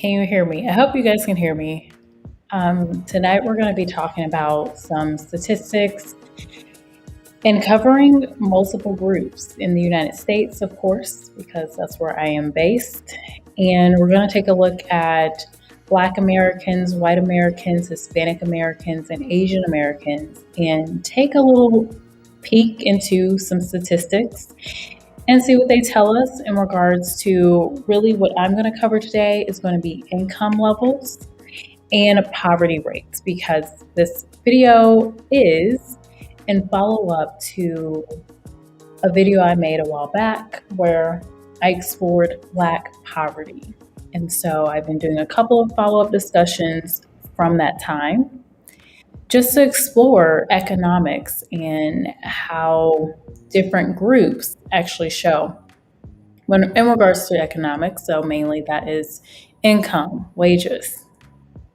Can you hear me? I hope you guys can hear me. Tonight, we're going to be talking about some statistics and covering multiple groups in the United States, of course, because that's where I am based. And we're going to take a look at Black Americans, white Americans, Hispanic Americans, and Asian Americans, and take a little peek into some statistics and see what they tell us in regards to really what I'm going to cover today is going to be income levels and poverty rates, because this video is in follow up to a video I made a while back where I explored Black poverty. And so I've been doing a couple of follow up discussions from that time just to explore economics and how different groups actually show when in regards to economics. So mainly that is income, wages,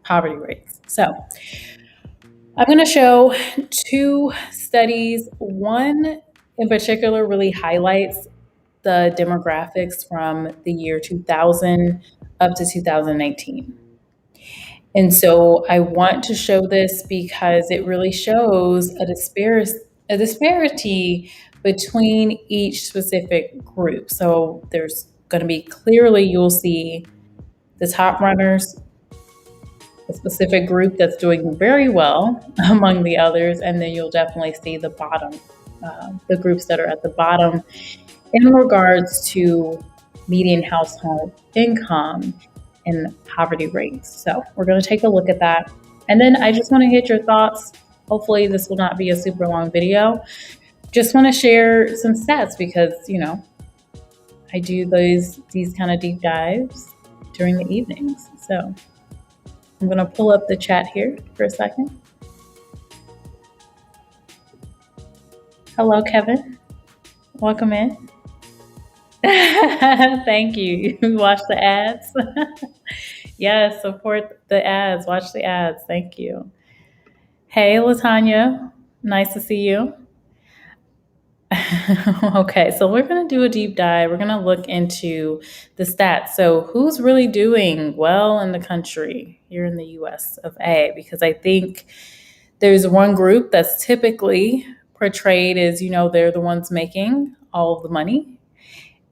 poverty rates. So I'm going to show two studies. One in particular really highlights the demographics from the year 2000 up to 2019. And so I want to show this because it really shows a disparity between each specific group. So there's going to be clearly, you'll see the top runners, a specific group that's doing very well among the others, and then you'll definitely see the bottom, the groups that are at the bottom in regards to median household income and poverty rates. So we're going to take a look at that. And then I just want to get your thoughts. Hopefully this will not be a super long video. Just want to share some stats because, I do these kind of deep dives during the evenings. So I'm going to pull up the chat here for a second. Hello, Kevin. Welcome in. Thank you. You watch the ads? Yes, support the ads. Watch the ads. Thank you. Hey, Latanya. Nice to see you. Okay, so we're going to do a deep dive. We're going to look into the stats. So who's really doing well in the country here in the US of A? Because I think there's one group that's typically portrayed as, they're the ones making all of the money,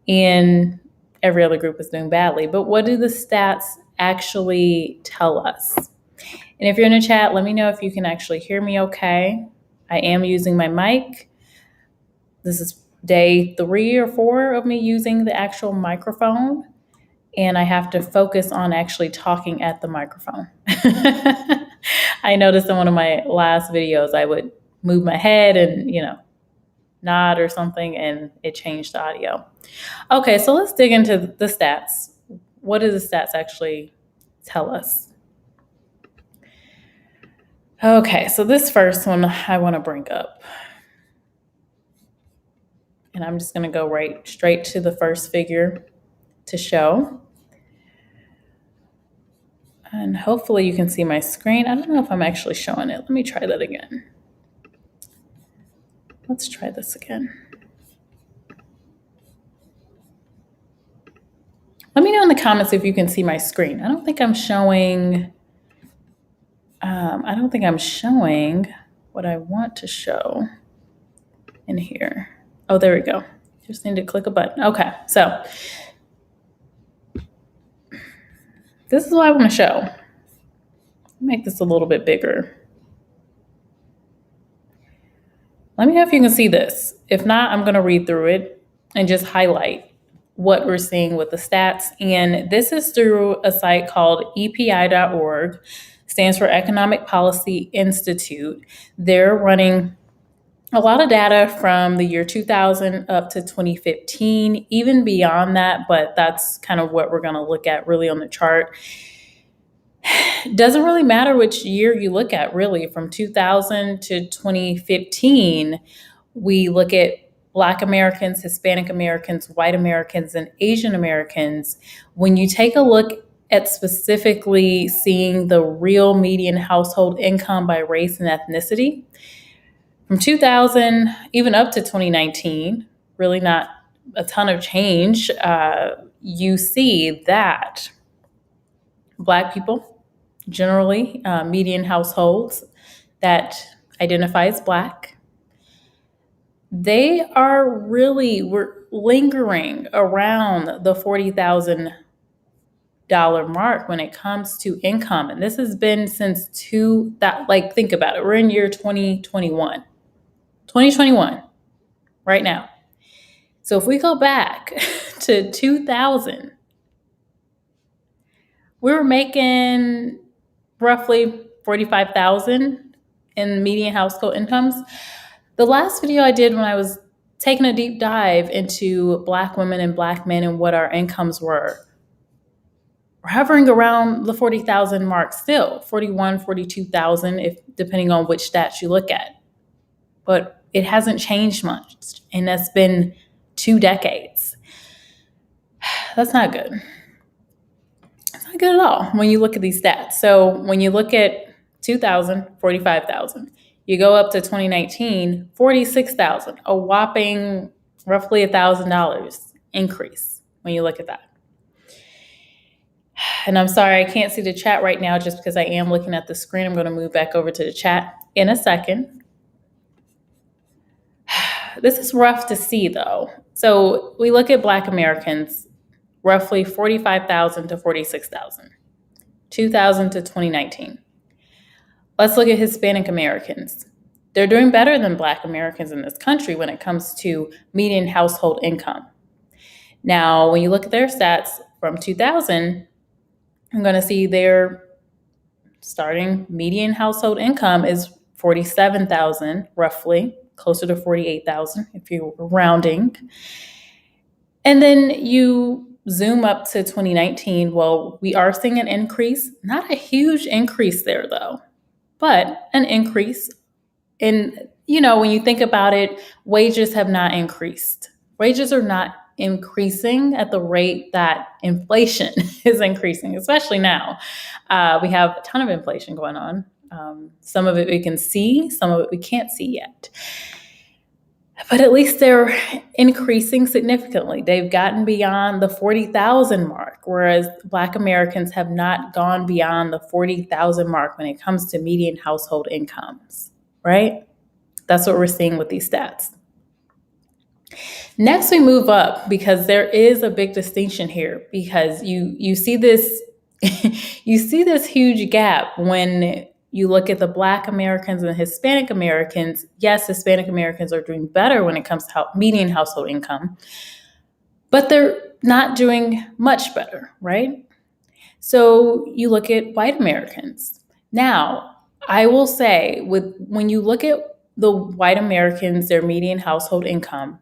and every other group is doing badly. But what do the stats actually tell us? And if you're in the chat, let me know if you can actually hear me okay. I am using my mic. This is day 3 or 4 of me using the actual microphone, and I have to focus on actually talking at the microphone. I noticed in one of my last videos, I would move my head and, nod or something, and it changed the audio. Okay, so let's dig into the stats. What do the stats actually tell us? Okay, so this first one I want to bring up. And I'm just going to go right straight to the first figure to show. And hopefully you can see my screen. I don't know if I'm actually showing it. Let me try that again. Let's try this again. Let me know in the comments if you can see my screen. I don't think I'm showing what I want to show in here. Oh, there we go. Just need to click a button. Okay, so this is what I want to show. Make this a little bit bigger. Let me know if you can see this. If not, I'm going to read through it and just highlight what we're seeing with the stats. And this is through a site called EPI.org, stands for Economic Policy Institute. They're running a lot of data from the year 2000 up to 2015, even beyond that, but that's kind of what we're going to look at really on the chart. It doesn't really matter which year you look at, really. From 2000 to 2015, we look at Black Americans, Hispanic Americans, white Americans, and Asian Americans. When you take a look at specifically seeing the real median household income by race and ethnicity, from 2000 even up to 2019, really not a ton of change, you see that Black people, generally, median households that identify as Black, they are really we're lingering around the $40,000 mark when it comes to income. And this has been since like, think about it. We're in year 2021, right now. So if we go back to 2000, we were making roughly 45,000 in median household incomes. The last video I did when I was taking a deep dive into Black women and Black men and what our incomes were, we're hovering around the 40,000 mark still, 41, 42,000, if depending on which stats you look at. But it hasn't changed much, and that's been 2 decades. That's not good. It's not good at all when you look at these stats. So when you look at 2000, 45,000, you go up to 2019, 46,000, a whopping roughly $1,000 increase when you look at that. And I'm sorry, I can't see the chat right now just because I am looking at the screen. I'm going to move back over to the chat in a second. This is rough to see, though. So we look at Black Americans, roughly 45,000 to 46,000, 2000 to 2019. Let's look at Hispanic Americans. They're doing better than Black Americans in this country when it comes to median household income. Now, when you look at their stats from 2000, I'm going to see their starting median household income is 47,000, roughly, closer to 48,000 if you're rounding. And then you zoom up to 2019. Well, we are seeing an increase, not a huge increase there though, but an increase in, when you think about it, wages have not increased. Wages are not increasing at the rate that inflation is increasing, especially now. We have a ton of inflation going on. Some of it we can see, some of it we can't see yet. But at least they're increasing significantly. They've gotten beyond the 40,000 mark, whereas Black Americans have not gone beyond the 40,000 mark when it comes to median household incomes, right? That's what we're seeing with these stats. Next, we move up because there is a big distinction here because you see this you see this huge gap when you look at the Black Americans and the Hispanic Americans. Yes, Hispanic Americans are doing better when it comes to median household income, but they're not doing much better, right? So you look at white Americans. Now, I will say when you look at the white Americans, their median household income,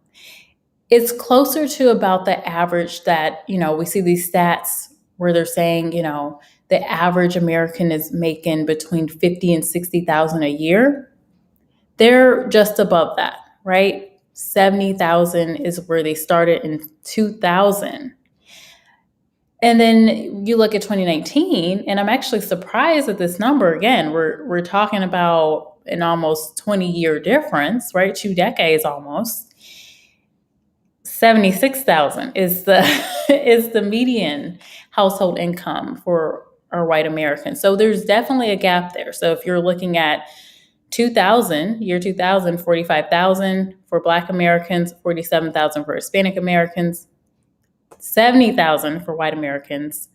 it's closer to about the average that, we see these stats where they're saying, the average American is making between 50 and 60,000 a year. They're just above that, right? 70,000 is where they started in 2000. And then you look at 2019, and I'm actually surprised at this number. Again, we're talking about an almost 20-year difference, right? 2 decades almost. 76,000 is the median household income for our white Americans. So there's definitely a gap there. So if you're looking at year 2000, 45,000 for Black Americans, 47,000 for Hispanic Americans, 70,000 for white Americans.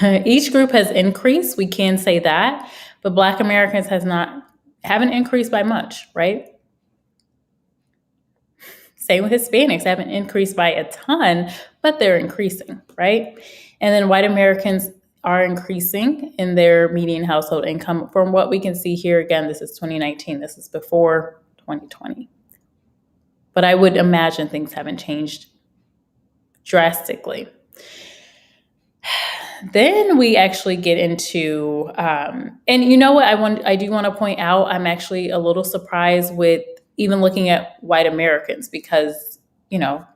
Each group has increased, we can say that, but Black Americans haven't increased by much, right? Same with Hispanics, haven't increased by a ton, but they're increasing, right? And then white Americans are increasing in their median household income. From what we can see here, again, this is 2019, this is before 2020. But I would imagine things haven't changed drastically. Then we actually get into, and you know what I do want to point out, I'm actually a little surprised with even looking at white Americans because,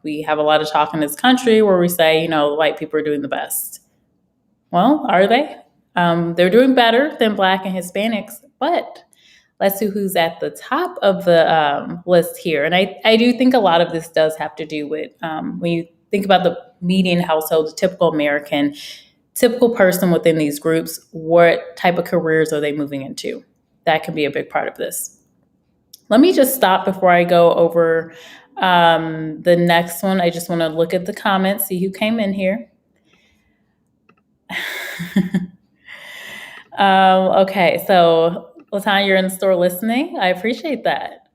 we have a lot of talk in this country where we say, white people are doing the best. Well, are they? They're doing better than Black and Hispanics, but let's see who's at the top of the list here. And I do think a lot of this does have to do with when you think about the median household, the typical American, typical person within these groups, what type of careers are they moving into? That can be a big part of this. Let me just stop before I go over the next one. I just want to look at the comments, see who came in here. Okay, so Latanya, you're in the store listening. I appreciate that.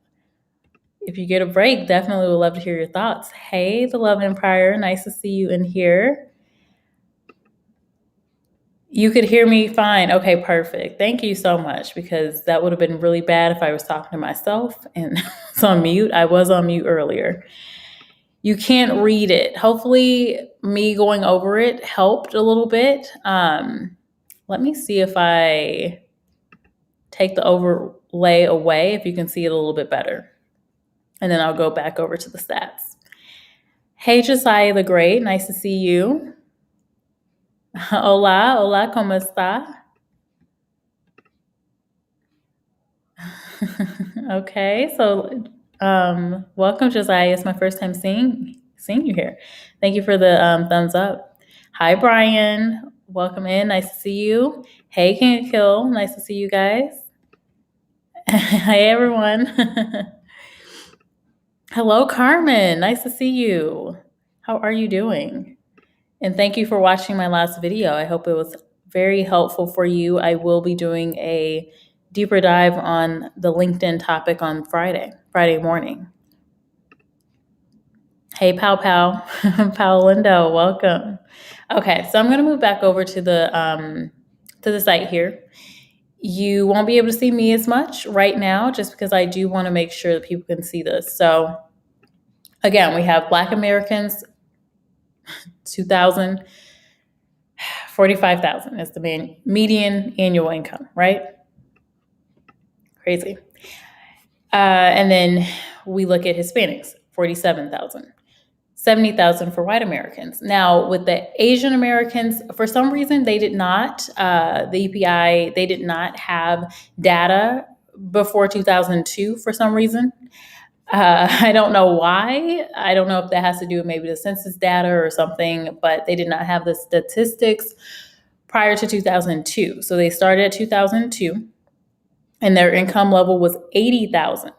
If you get a break, definitely would love to hear your thoughts. Hey, the Love Empire, nice to see you in here. You could hear me fine. Okay, perfect. Thank you so much, because that would have been really bad if I was talking to myself and was on mute. I was on mute earlier. You can't read it. Hopefully, me going over it helped a little bit. Let me see if I take the overlay away, if you can see it a little bit better. And then I'll go back over to the stats. Hey, Josiah the Great, nice to see you. Hola, hola, ¿cómo está? Okay, so welcome, Josiah. It's my first time seeing you here. Thank you for the thumbs up. Hi, Brian. Welcome in. Nice to see you. Hey, King of Kill. Nice to see you guys. Hi, everyone. Hello, Carmen. Nice to see you. How are you doing? And thank you for watching my last video. I hope it was very helpful for you. I will be doing a deeper dive on the LinkedIn topic on Friday morning. Hey, Pow Pow. Lindo, welcome. Okay, so I'm going to move back over to the site here. You won't be able to see me as much right now, just because I do want to make sure that people can see this. So again, we have Black Americans, 2,000, 45,000 is the median annual income, right? Crazy. And then we look at Hispanics, 47,000. 70,000 for white Americans. Now, with the Asian Americans, for some reason, they did not, the EPI, they did not have data before 2002 for some reason. I don't know why. I don't know if that has to do with maybe the census data or something, but they did not have the statistics prior to 2002. So they started at 2002, and their income level was 80,000.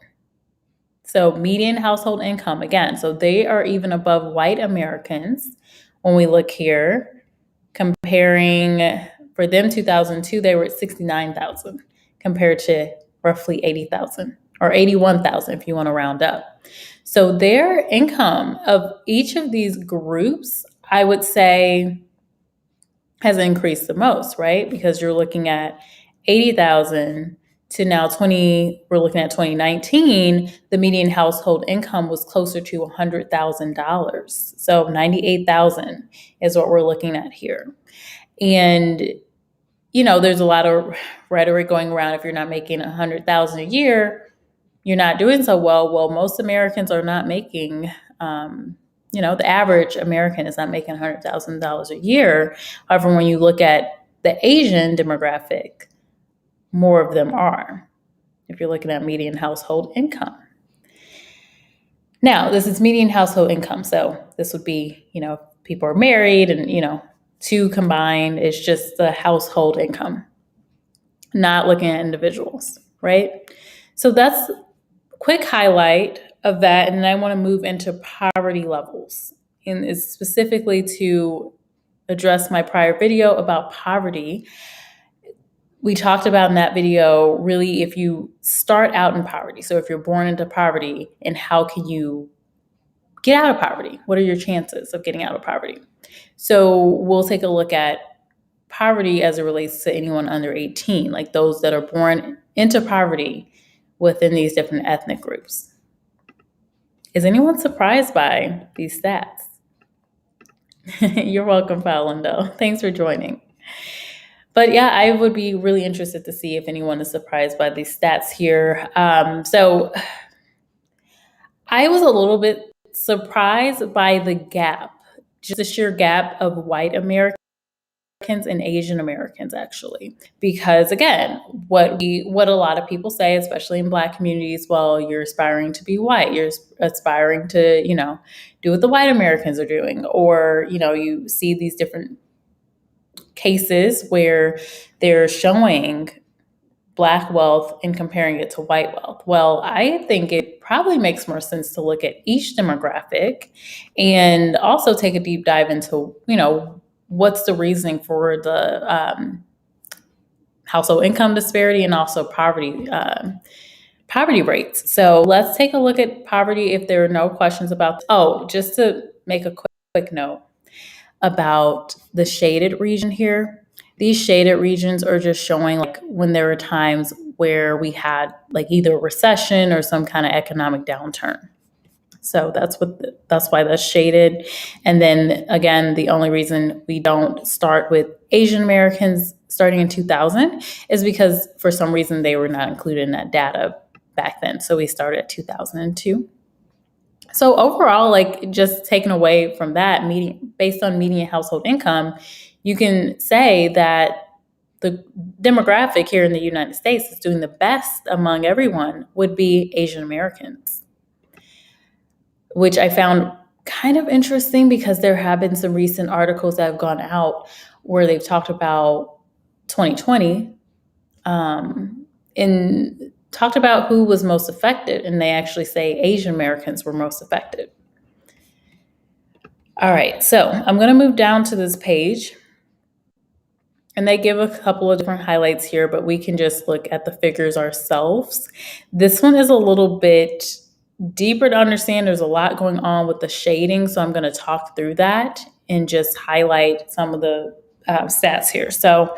So median household income, again, so they are even above white Americans. When we look here, comparing for them 2002, they were at 69,000 compared to roughly 80,000 or 81,000 if you want to round up. So their income of each of these groups, I would say, has increased the most, right? Because you're looking at 80,000 to now we're looking at 2019, the median household income was closer to $100,000. So 98,000 is what we're looking at here. And, there's a lot of rhetoric going around. If you're not making 100,000 a year, you're not doing so well. Well, most Americans are not making, the average American is not making $100,000 a year. However, when you look at the Asian demographic, more of them are, if you're looking at median household income. Now, this is median household income. So this would be, people are married and, two combined is just the household income, not looking at individuals, right? So that's a quick highlight of that. And then I want to move into poverty levels, and it's specifically to address my prior video about poverty. We talked about in that video, really, if you start out in poverty, so if you're born into poverty, and how can you get out of poverty? What are your chances of getting out of poverty? So we'll take a look at poverty as it relates to anyone under 18, like those that are born into poverty within these different ethnic groups. Is anyone surprised by these stats? You're welcome, Lindo. Thanks for joining. But yeah, I would be really interested to see if anyone is surprised by these stats here. So I was a little bit surprised by the gap, just the sheer gap of white Americans And Asian Americans, actually, because again, what a lot of people say, especially in Black communities, well, you're aspiring to be white, you're aspiring to, do what the white Americans are doing, or you see these different cases where they're showing Black wealth and comparing it to white wealth. Well, I think it probably makes more sense to look at each demographic and also take a deep dive into, what's the reasoning for the household income disparity and also poverty rates. So let's take a look at poverty if there are no questions about. Oh, just to make a quick note about the shaded region here. These shaded regions are just showing like when there were times where we had like either a recession or some kind of economic downturn. So that's why that's shaded. And then again, the only reason we don't start with Asian Americans starting in 2000 is because for some reason they were not included in that data back then. So we started at 2002. So overall, like just taken away from that, based on median household income, you can say that the demographic here in the United States is doing the best among everyone would be Asian Americans, which I found kind of interesting because there have been some recent articles that have gone out where they've talked about 2020 and talked about who was most affected, and they actually say Asian Americans were most affected. All right, so I'm going to move down to this page, and they give a couple of different highlights here, but we can just look at the figures ourselves. This one is a little bit deeper to understand. There's a lot going on with the shading, so I'm going to talk through that and just highlight some of the stats here. So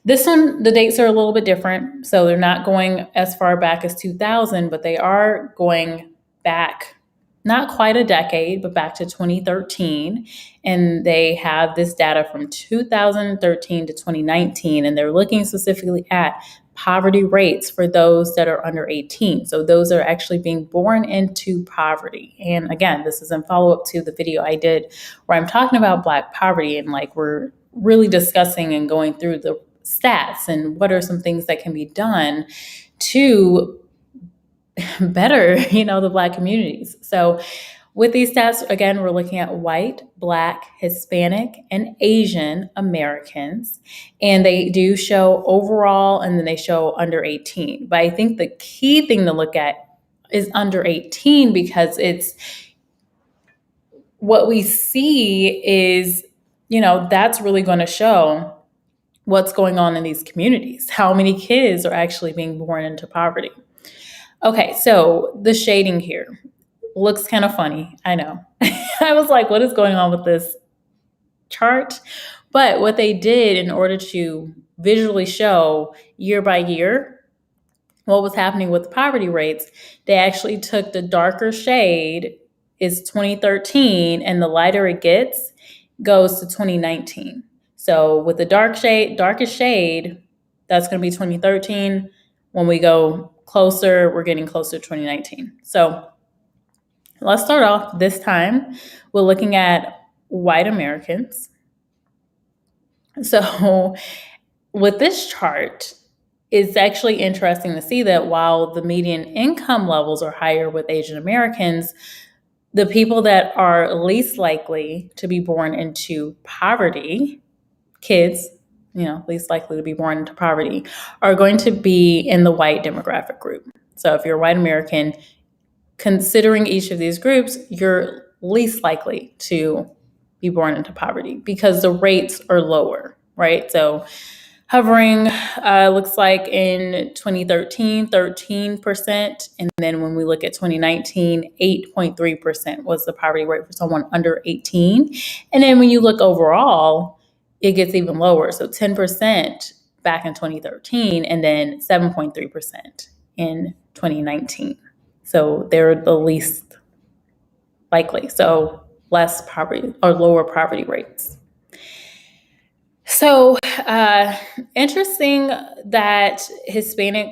this one, the dates are a little bit different. So they're not going as far back as 2000, but they are going back not quite a decade, but back to 2013. And they have this data from 2013 to 2019, and they're looking specifically at poverty rates for those that are under 18. So those are actually being born into poverty. And again, this is in follow-up to the video I did where I'm talking about Black poverty, and like we're really discussing and going through the stats and what are some things that can be done to better, the Black communities. So with these stats, again, we're looking at white, Black, Hispanic, and Asian Americans. And they do show overall, and then they show under 18. But I think the key thing to look at is under 18 because it's what we see is, that's really going to show what's going on in these communities, how many kids are actually being born into poverty. Okay, so the shading here looks kind of funny. I know. I was like, what is going on with this chart? But what they did in order to visually show year by year what was happening with the poverty rates, they actually took the darker shade is 2013, and the lighter it gets goes to 2019. So with the darkest shade, that's going to be 2013. When we go closer, we're getting closer to 2019. So let's start off this time. We're looking at white Americans. So with this chart, it's actually interesting to see that while the median income levels are higher with Asian Americans, the people that are least likely to be born into poverty, kids, least likely to be born into poverty, are going to be in the white demographic group. So if you're a white American, considering each of these groups, you're least likely to be born into poverty because the rates are lower, right? So hovering looks like in 2013, 13%. And then when we look at 2019, 8.3% was the poverty rate for someone under 18. And then when you look overall, it gets even lower. So 10% back in 2013 and then 7.3% in 2019. So they're the least likely. So less poverty or lower poverty rates. So, interesting that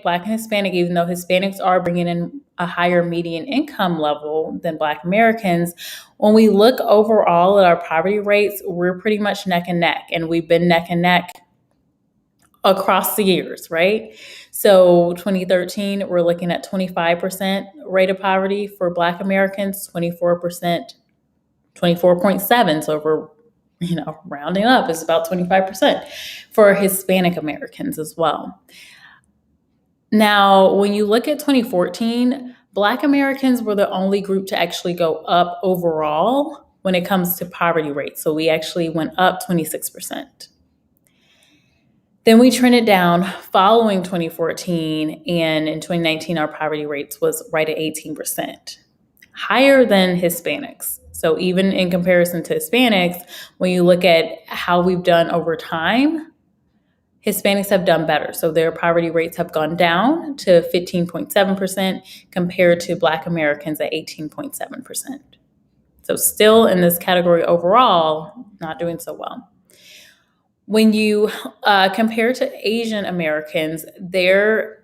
Black and Hispanic, even though Hispanics are bringing in a higher median income level than Black Americans, when we look overall at our poverty rates, we're pretty much neck and neck, and we've been neck and neck across the years, right? So 2013, we're looking at 25% rate of poverty for Black Americans, 24%, 24.7. So if we're, rounding up is about 25% for Hispanic Americans as well. Now, when you look at 2014, Black Americans were the only group to actually go up overall when it comes to poverty rates. So we actually went up 26%. Then we trended down following 2014, and in 2019, our poverty rates was right at 18%, higher than Hispanics. So even in comparison to Hispanics, when you look at how we've done over time, Hispanics have done better. So their poverty rates have gone down to 15.7% compared to Black Americans at 18.7%. So still in this category overall, not doing so well. When you compare to Asian Americans, they're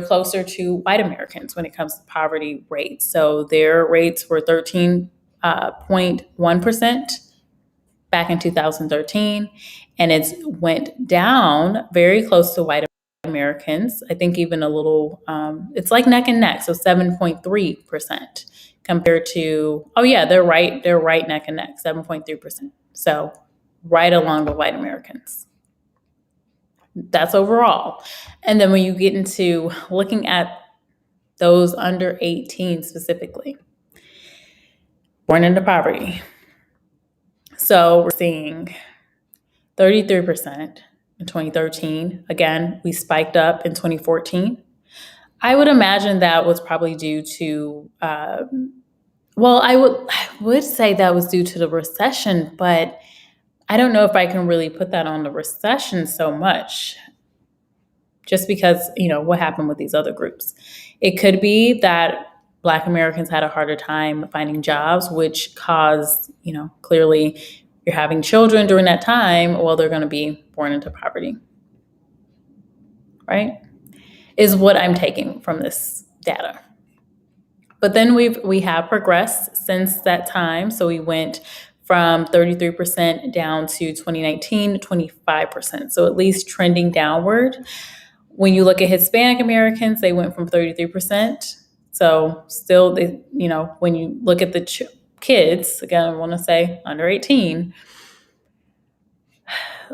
closer to white Americans when it comes to poverty rates. So their rates were 13.1% back in 2013, and it's went down very close to white Americans. I think even a little, it's like neck and neck, so 7.3% compared to, oh yeah, they're right neck and neck, 7.3%. So right along with white Americans. That's overall. And then when you get into looking at those under 18 specifically, born into poverty. So we're seeing 33% in 2013. Again, we spiked up in 2014. I would imagine that was probably due to, I would say that was due to the recession, but I don't know if I can really put that on the recession so much, just because, what happened with these other groups. It could be that Black Americans had a harder time finding jobs, which caused, clearly you're having children during that time, well, they're going to be born into poverty, right? Is what I'm taking from this data. But then we have progressed since that time. So we went from 33% down to 2019, 25%. So at least trending downward. When you look at Hispanic Americans, they went from 33%. So still, when you look at the kids, again, I want to say under 18,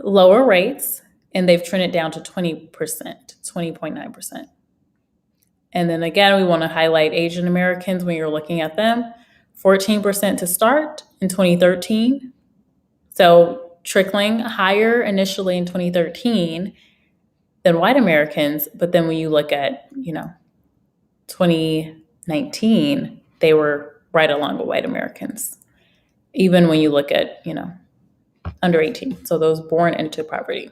lower rates, and they've trended down to 20%, 20.9%. And then again, we want to highlight Asian Americans when you're looking at them, 14% to start in 2013. So trickling higher initially in 2013 than white Americans. But then when you look at, 2019, they were right along with white Americans, even when you look at, under 18. So those born into poverty.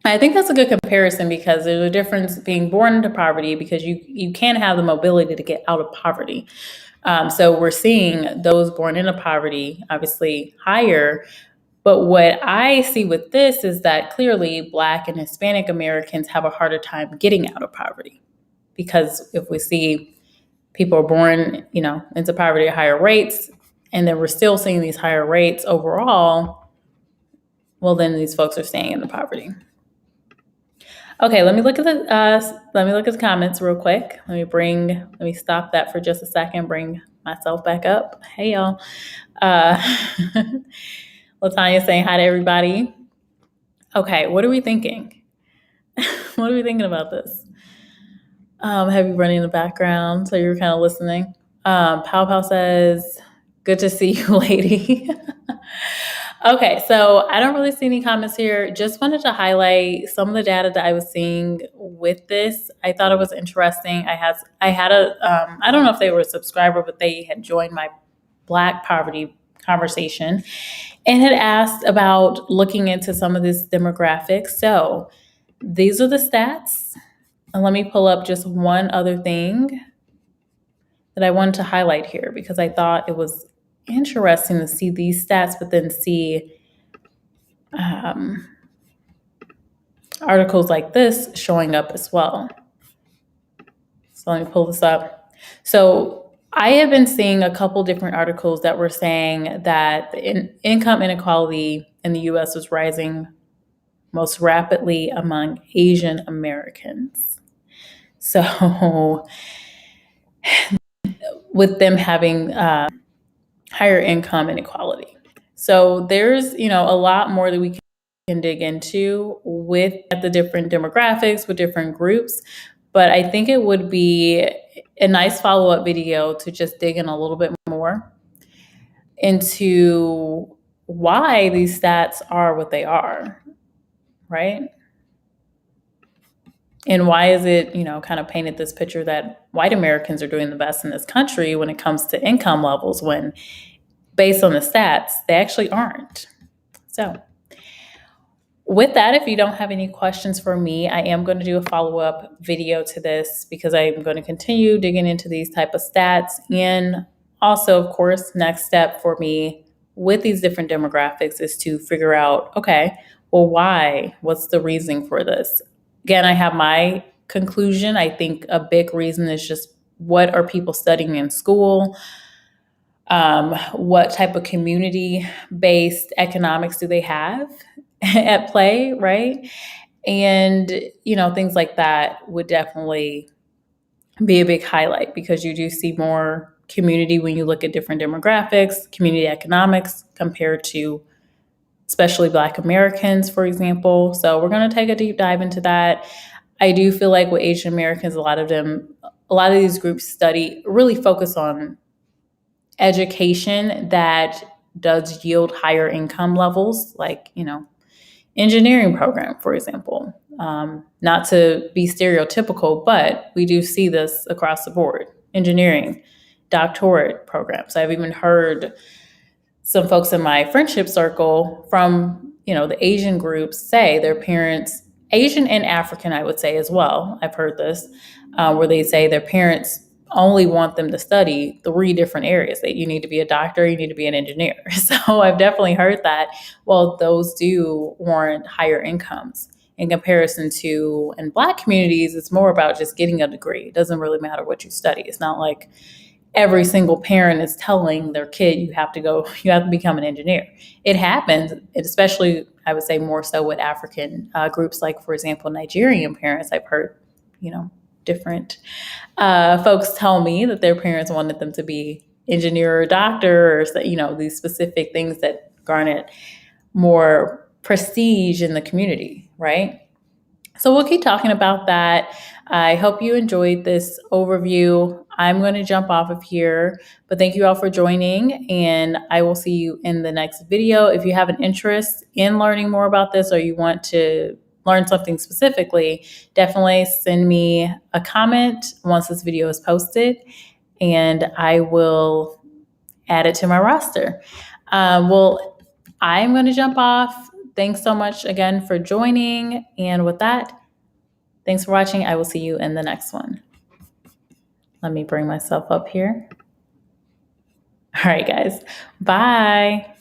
I think that's a good comparison because there's a difference being born into poverty because you can have the mobility to get out of poverty. So we're seeing those born into poverty obviously higher. But what I see with this is that clearly Black and Hispanic Americans have a harder time getting out of poverty. Because if we see people are born, into poverty at higher rates, and then we're still seeing these higher rates overall, well, then these folks are staying in the poverty. Okay, let me look at the comments real quick. Let me stop that for just a second. Bring myself back up. Hey y'all, Latanya saying hi to everybody. Okay, what are we thinking? What are we thinking about this? Have you running in the background so you're kind of listening? Pow Pow says, "Good to see you, lady." Okay, so I don't really see any comments here. Just wanted to highlight some of the data that I was seeing with this. I thought it was interesting. I had I don't know if they were a subscriber, but they had joined my Black poverty conversation and had asked about looking into some of this demographics. So these are the stats. And let me pull up just one other thing that I wanted to highlight here because I thought it was interesting to see these stats, but then see um, articles like this showing up as well. So let me pull this up. So I have been seeing a couple different articles that were saying that the income inequality in the US was rising most rapidly among Asian Americans. So with them having higher income inequality. So there's, a lot more that we can dig into with the different demographics, with different groups. But I think it would be a nice follow-up video to just dig in a little bit more into why these stats are what they are, right? And why is it, kind of painted this picture that white Americans are doing the best in this country when it comes to income levels, when based on the stats, they actually aren't. So with that, if you don't have any questions for me, I am going to do a follow-up video to this because I'm going to continue digging into these type of stats. And also, of course, next step for me with these different demographics is to figure out, okay, well, why? What's the reason for this? Again, I have my conclusion. I think a big reason is just what are people studying in school? What type of community-based economics do they have at play, right? And, things like that would definitely be a big highlight because you do see more community when you look at different demographics, community economics compared to especially Black Americans, for example. So we're going to take a deep dive into that. I do feel like with Asian Americans, a lot of these groups really focus on education that does yield higher income levels, like, engineering program, for example. Not to be stereotypical, but we do see this across the board. Engineering, doctorate programs. I've even heard some folks in my friendship circle from, the Asian groups say their parents, Asian and African, I would say as well. I've heard this, where they say their parents only want them to study 3 different areas. That you need to be a doctor, you need to be an engineer. So I've definitely heard that. Well, those do warrant higher incomes in comparison to in Black communities. It's more about just getting a degree. It doesn't really matter what you study. It's not like every single parent is telling their kid, you have to become an engineer. It happens, especially, I would say more so with African groups, like, for example, Nigerian parents. I've heard, different folks tell me that their parents wanted them to be engineer or doctor, or, these specific things that garner more prestige in the community, right? So we'll keep talking about that. I hope you enjoyed this overview. I'm going to jump off of here, but thank you all for joining, and I will see you in the next video. If you have an interest in learning more about this or you want to learn something specifically, definitely send me a comment once this video is posted, and I will add it to my roster. Well, I'm going to jump off. Thanks so much again for joining. And with that, thanks for watching. I will see you in the next one. Let me bring myself up here. All right, guys. Bye.